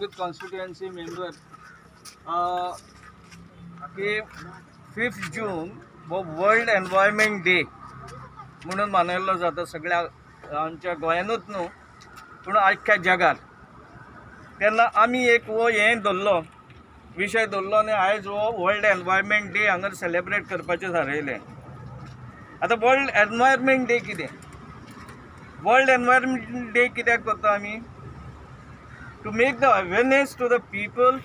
Calangute constituency member की 5 जून वो world environment day म्हणून मनयल्लो जाता सगळ्या आमच्या गोंयानूच न्हू पूण आख्ख्या जगात. तेन्ना आमी एक वो हें धरलो विशय धरलो आनी आयज हो वर्ल्ड एनवायरमेंट डे हांगा सेलेब्रेट करपाचें थारायलें. आतां वर्ल्ड एनवायरमेंट डे कितें? वर्ल्ड एनवायरमेंट डे कित्याक करता आमी? To make the awareness to the people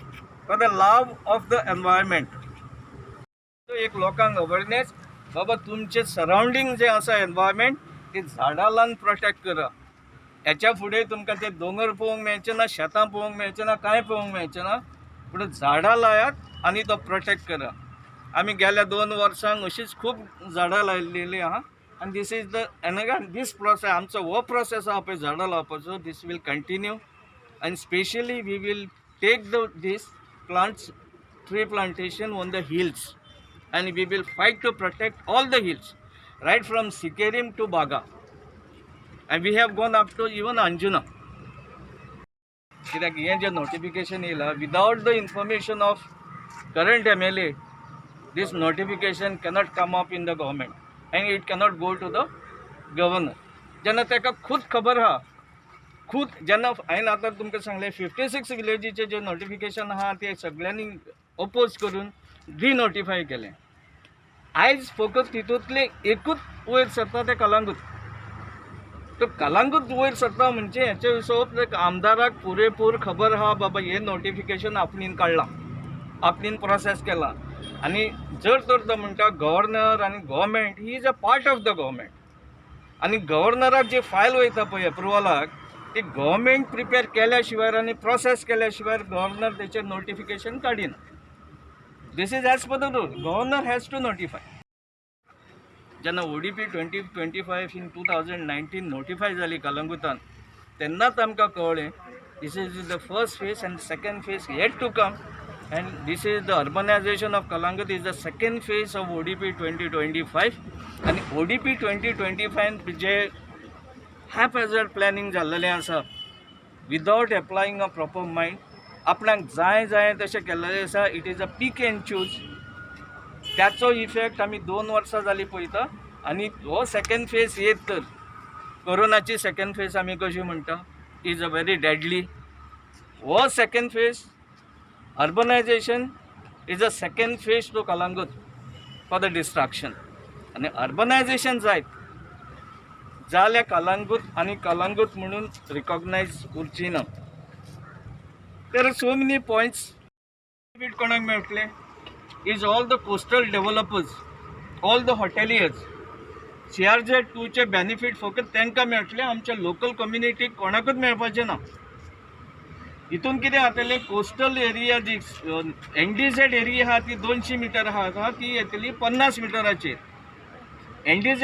for the love of the environment. एक लोकांक अवेरनेस बाबा तुमचे सरावंडींग जे आसा एनवायरमेंट ते झाडां लावन प्रोटेक्ट करा. हेच्या फुडें तुमकां ते दोंगर पळोवंक मेळचे ना, शेतां पळोवंक मेळचे ना, कांय पळोवंक मेळचे ना, पूण झाडां लायात आनी तो प्रोटेक्ट करा. आमी गेल्या 2 वर्सांक अशीच खूब झाडां लायिल्लीं आहा आनी this is the end this process आमचो हो प्रोसेस आहा पळय झाडां लावपाचो this will continue and specially we will take this plants tree plantation on the hills and we will fight to protect all the hills right from Sikerim to Baga and we have gone up to even Anjuna. कित्याक हें जें notification येयलां without the information of current MLA this notification cannot come up in the government and it cannot go to the governor. जेन्ना ताका खूद खबर आहा खूद जेन्ना हांवें आतां तुमकां सांगलें 56 विलेजीचे जे नोटिफिकेशन आहा ते सगळ्यांनी अपोज करून डिनोटिफाय केलें. आयज फकत तितूंतले एकूच वयर सरता ते कलंगूट. तो कलंगूट वयर सरता म्हणजे हेचे हिशोब आमदाराक पुरेपूर खबर आहा बाबा हे नोटिफिकेशन आपणीन काडलां, आपणीन प्रोसेस केला आनी जर तर तो म्हणटा गव्हर्नर आनी government he is a part of the government आनी गव्हर्नराक जे फायल वयता पळय अप्रुवलाक ती गव्हर्मेंट प्रिपेर केल्या शिवाय आनी प्रोसेस केल्या शिवाय गव्हर्नर तेचेर नोटिफिकेशन काडिना. This is as per the rule. Governor has to notify. जेन्ना ODP 2025 इन 2019 नोटिफाय जाली कलंगुटान तेन्नाच आमकां कळ्ळें this is the first phase and second phase yet to come and this is the urbanization of Calangute is the second phase of ODP 2025 आनी ODP 2025 जे हॅपहॅझर्ड planning जाल्लेलें आसा without एप्लायींग a proper mind आपणाक जाय तशें केल्लेलें आसा. It is a peak end choose. त्याचो effect आमी 2 वर्सां जालीं पळयता आनी हो सेकंड फेज येत तर कोरोनाची सेकंड फेज आमी कशी म्हणटा इज अ व्हेरी डॅडली. हो second phase urbanization is a second phase to Calangute for the destruction आनी अर्बनायझेशन जायत जाल्यार कलंगूट आनी कलंगूट म्हणून रिकॉग्नायज उरची ना. तर सो मेनी पॉयंट्स कोणाक मेळटले is all the coastal developers, all the hoteliers. CRZ2चे बेनिफीट फकत तांकां मेळटले, आमच्या लोकल कम्युनिटीक कोणाकूच मेळपाचें ना. हितून कितें जातलें कोस्टल एरिया जी NDZ एरिया आहा ती 200 मिटर आहा ती येतली 50 मिटराचेर. NDZ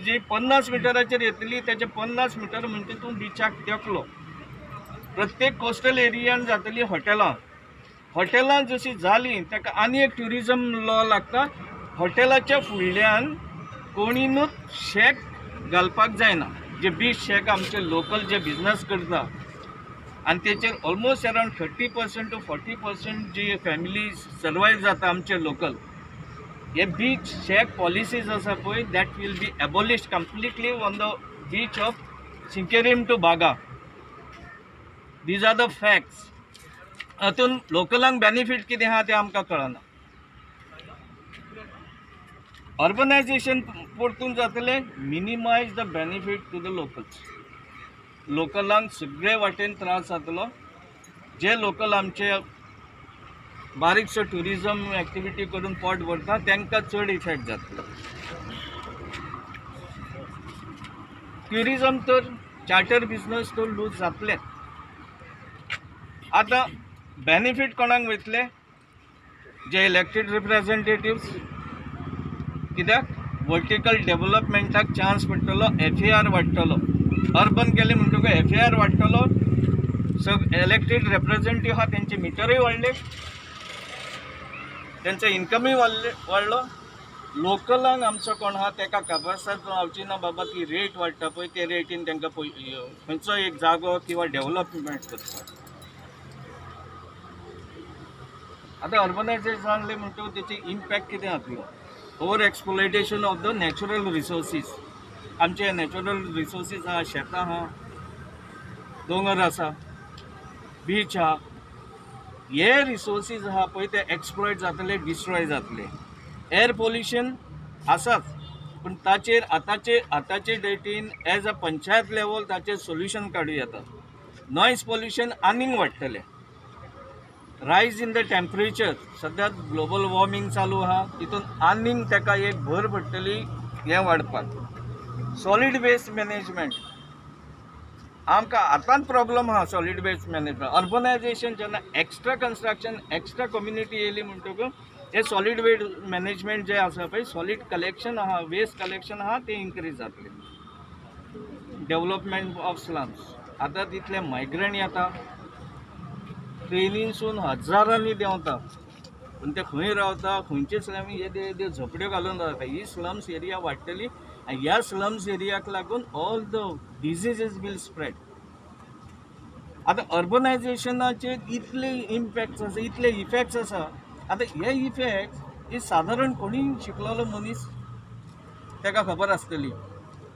जी 50 मिटराचेर येतली त्याचे 50 मिटर म्हणजे तूं बिचाक तेकलो. प्रत्येक कोस्टल एरियान जातली हॉटेलां जशी जाली ताका आनी एक ट्युरिजम लॉ लागता. हॉटेलाच्या फुडल्यान कोणीनूच शेक घालपाक जायना. जे बीच शेक आमचे लोकल जे बिजनस करता आनी तेचेर ऑलमोस्ट अरावंड 30% to 40% जी फॅमिली सर्वायव जाता आमचे लोकल. हे बीच शेक पॉलिसीज आसा पळय that will be abolished completely on the beach of Sinquerim to Baga. These are the facts. हातून लोकलांक बेनिफीट कितें आहा तें आमकां कळना. अर्बनायझेशन परतून जातलें minimize the benefit to the locals. लोकलांक सगळे वाटेन त्रास जातलो. जे लोकल आमचे बारीकसो ट्युरिजम एक्टिविटी करून पोट भरता तांकां चड इफेक्ट जातलो. ट्युरिजम तर चार्टर बिजनस तर लूज जातले. आतां बेनिफीट कोणाक वयतले? जे इलेक्टेड रिप्रेझेंटेटिव्स. कित्याक वर्टिकल डेव्हलपमेंटाक चान्स पडटलो, FAR वाडटलो. अर्बन केले म्हणटकूच FAR वाडटलो. इलेक्टेड रिप्रेझेंटेटिव्ह आहा तेंचे मिटरूय वाडले, त्यांचा इन्कमूय वाडलो. लोकलांक आमचो कोण आहा ताका कापासात रावची ना बाबा ती रेट वाडटा पळय ते रेटीन तांकां खंयचो एक जागो किंवा डेव्हलपमेंट करता. आतां अर्बनायझेशन जाल्लें म्हणटकूच तेची इम्पॅक्ट कितें जातलो? Over exploitation of the natural resources. आमचे नॅचरल रिसोर्सीस आहा, शेतां आहा, दोंगर आसा, बीच आहा. हे रिसोर्सीस आहा पळय ते एक्सप्लॉयट जातले, डिस्ट्रॉय जातले. एअर पोल्युशन आसाच, पूण ताचेर आतांचे डेटीन एज अ पंचायत लेवल ताचेर सोल्युशन काडूं येता. नॉयज पोल्युशन आनीक वाडटलें. रायज इन द टेम्परेचर, सद्या ग्लोबल वॉर्मिंग चालू आहा, तितून आनीक ताका एक भर पडटली हें वाडपाक. सॉलीड वेस्ट मॅनेजमेंट आमकां आतांच प्रॉब्लम आहा. सॉलीड वेस्ट मॅनेजमेंट अर्बनायझेशन जेन्ना एक्स्ट्रा कन्स्ट्रक्शन, एक्स्ट्रा कम्युनिटी येयली म्हणटकूच हे सॉलीड वेस्ट मॅनेजमेंट जे आसा पळय, सॉलीड कलेक्शन आहा, वेस्ट कलेक्शन आहा, ते इन्क्रीज जातलें. डेव्हलपमेंट ऑफ स्लम्स, आतां तितले मायग्रंट येता, ट्रेनीनसून हजारांनी देंवता, पूण ते खंय रावता, खंयचे स्लम येदे झोपड्यो घालून रावता. ही स्लम्स एरिया वाडटली आनी ह्या स्लम्स एरियाक लागून ऑल द डिजीजीस वील स्प्रेड. आतां अर्बनायझेशनाचे इतले इम्पॅक्ट्स आसा, इतले इफेक्ट्स आसा. आतां हे इफेक्ट्स ही सादारण कोणीय शिकलेलो मनीस ताका खबर आसतली,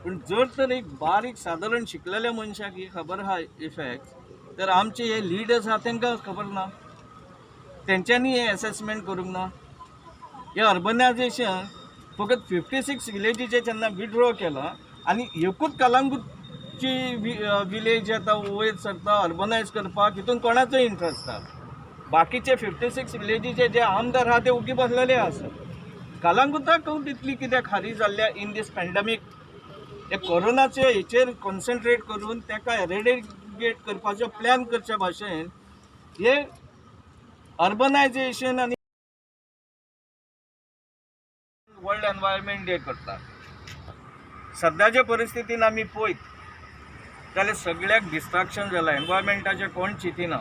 पूण जर तर एक बारीक सादारण शिकलेल्या मनशाक ही खबर आहा इफेक्ट्स, तर आमचे हे लिडर्स आहा तांकां खबर ना, तेंच्यांनी हे असेसमेंट करूंक ना. हे अर्बनायझेशन फकत 56 विलेजीचे जेन्ना विड्रॉ केला आनी एकूच कलंगूटची विलेज येता वयर सरता अर्बनायज करपाक, हितून कोणाचो इंट्रस्ट आहा? बाकीचे 56 विलेजीचे जे आमदार आहा ते उगी बसलेले आसा. कलंगूटाक तितली कित्याक हारी जाल्ल्या इन दीस पॅन्डेमीक? हे कोरोनाचे हेचेर कॉन्सन्ट्रेट करून ताका एरेडिकेट करपाचो प्लॅन करच्या भाशेन हे अर्बनायझेशन आनी वर्ल्ड एनवायरमेंट डे करता. सद्याच्या परिस्थितीन आमी पळयत जाल्यार सगळ्याक डिस्ट्रॅक्शन जालां. एनवायरमेंटाचें कोण चिंतिना.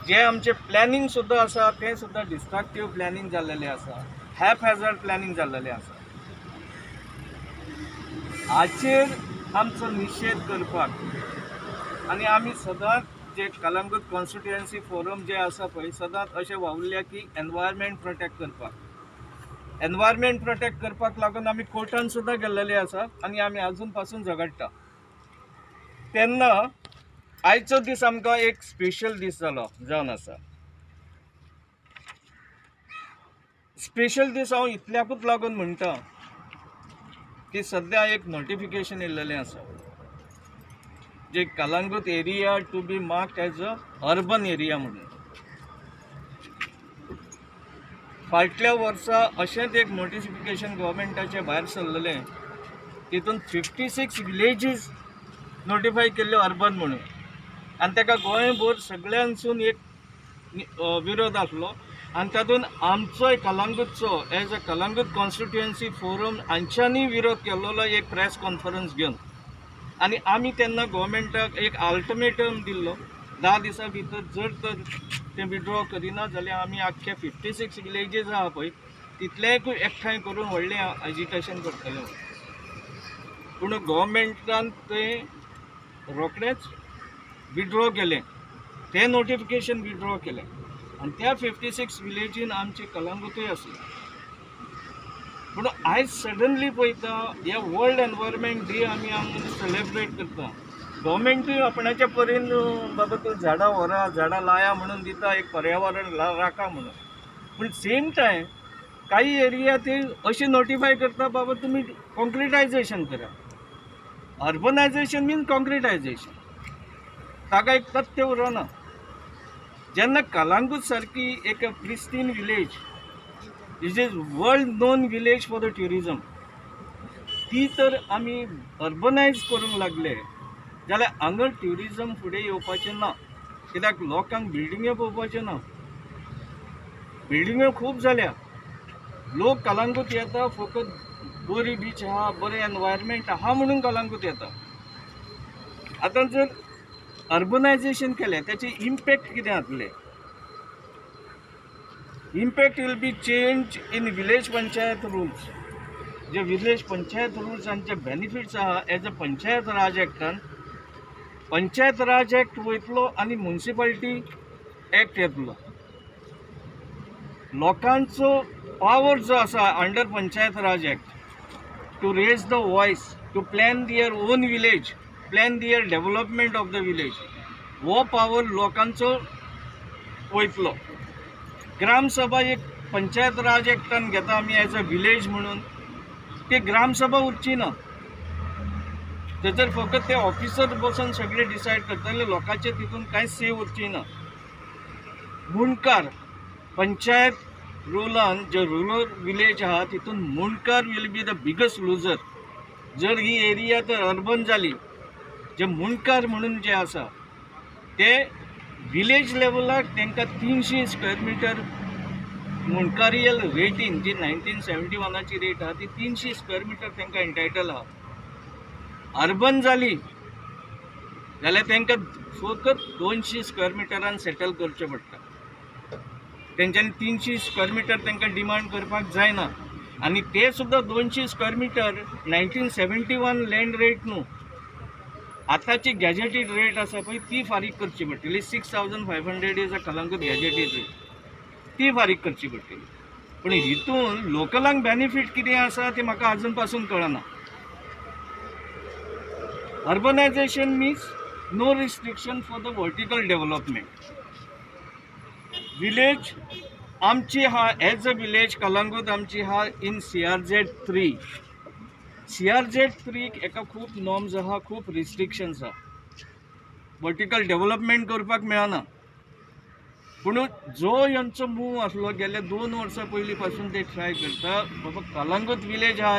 जे आमचे प्लॅनिंग सुद्दां आसा तें सुद्दां डिस्ट्रक्टीव प्लॅनिंग जाल्लेलें आसा, हॅपहॅझार्ड प्लॅनिंग जाल्लेलें आसा. हाचेर आमचो निशेध करपाक आनी आमी सदांच जे कलंगूट कॉन्स्टिट्युएन्सी फोरम जे आसा पळय, सदांच अशें वावुरल्या की एनवायरमेंट प्रोटेक्ट करपाक. एनवायरमेंट प्रोटेक्ट करपाक लागून आमी कोर्टान सुद्दां गेल्लेले आसा आनी आमी आजून पासून झगडटा. तेन्ना आयचो दीस आमकां एक स्पेशल दीस जावन आसा. स्पेशल दीस हांव इतल्याकूच लागून म्हणटा की सद्या एक नोटिफिकेशन येयल्लेलें आसा, जे Calangute area to be marked as a urban area म्हणून. फाटल्या वर्सा अशेंच एक नोटिफिकेशन गव्हर्मेंटाचे भायर सरलेलें, तितून 56 विलेजीस नोटिफाय केल्ल्यो अर्बन म्हणून, आनी ताका गोंयभर सगळ्यांसून एक विरोध आसलो. आनी तातूंत आमचोय कलंगूटचो as a Calangute constituency forum हांच्यांनी विरोध केल्लो एक प्रेस कॉन्फरन्स घेवन. आनी आमी तेन्ना गव्हर्मेंटाक एक अल्टिमेटम दिल्लो, 10 दिसां भितर जर तर ते विड्रॉ करिना जाल्यार आमी आख्खे 56 विलेजीस आहा पळय तितलेकूय एकठांय करून व्हडलें एजिटेशन करतले. पूण गव्हर्मेंटान तें रोखडेंच विड्रॉ केलें, तें नोटिफिकेशन विड्रॉ केलें. आनी त्या 56 विलेजीन आमची कलंगूटूय आसली. पूण आयज सडनली पळयता हे वर्ल्ड एनवायरमेंट डे आमी हांगा सेलेब्रेट करता. गव्हर्मेंटूय आपणाच्या परीन बाबा तूं झाडां व्हरा, झाडां लाया म्हणून दिता, एक पर्यावरण राखा म्हणून. पूण सेम टायम काही एरिया ते अशें नोटिफाय करता बाबा तुमी कॉन्क्रिटायझेशन करा. Urbanization means concretization. ताका एक तथ्य उरना. जेन्ना कलंगूट सारकी एक pristine village, is is world known village for the tourism, ती तर आमी अर्बनायज करूंक लागले जाल्यार हांगा ट्युरिजम फुडें येवपाचें ना. कित्याक लोकांक बिल्डिंग्यो पळोवपाच्यो ना. बिल्डिंग्यो खूब जाल्या. लोक कलंगूट येता फकत बरी बीच आहा, बरें एनवायरमेंट आहा म्हणून कलंगूट येता. आतां जर अर्बनायझेशन केलें त्याचे इम्पॅक्ट कितें जातलें? Impact will be change in village panchayat rules. जे विलेज पंचायत रूल्सांचे बेनिफिट्स आहा एज अ पंचायत राज एक्टान, पंचायत राज एक्ट वयतलो आनी म्युनिसिपालिटी एक्ट येतलो. लोकांचो पावर जो आसा under panchayat raj act to raise the voice, to plan their own village, plan their development of the village, हो पावर लोकांचो वयतलो. ग्रामसभा एक पंचायत राज एक्टान घेता आमी एज अ विलेज म्हणून, ते ग्रामसभा उरची ना. तेजर फकत ते ऑफिसर बसून सगळे डिसायड करतले, लोकांचे तितून कांयच से उरची ना. मुणकार पंचायत रुलान जे रुरल विलेज आहा तितून मुणकार will be the biggest loser. जर ही एरिया तर अर्बन जाली, जे मुणकार म्हणून जे आसा ते विलेज लेवलाक तांकां 300 स्क्वेअर मिटर मुणकारियल रेटीन जी 1971ची रेट आहा ती 300 स्क्वेअर मिटर तांकां एंटायटल आहा. अर्बन जाली जाल्यार तांकां फकत 200 स्क्वेअर मिटरान सेटल करचें पडटा. तेंच्यांनी 300 स्क्वेअर मिटर तांकां डिमांड करपाक जायना. आनी ते सुद्दां 200 स्क्वेअर मिटर 1971 लँड रेट न्हू, आतांची गॅजेटेड रेट आसा पळय ती फारीक करची पडटली. 6500 is a Calangute gazetted rate, ती फारीक करची पडटली. पूण हितून लोकलांक बेनिफीट कितें आसा तें म्हाका अजून पासून कळना. Urbanisation means no restriction for the vertical development. Village आमची हा एज अ विलेज कलंगूट आमची हा इन CRZ3. CRZ3 एका खूब नॉर्म्स आहा, खूब रिस्ट्रिक्शन्स आहा. वर्टिकल डेव्हलपमेंट करपाक मेळना. पूण जो यांचो मूव आसलो गेल्या 2 वर्सां पयलीं पासून ते ट्राय करता बाबा कलंगूट विलेज आहा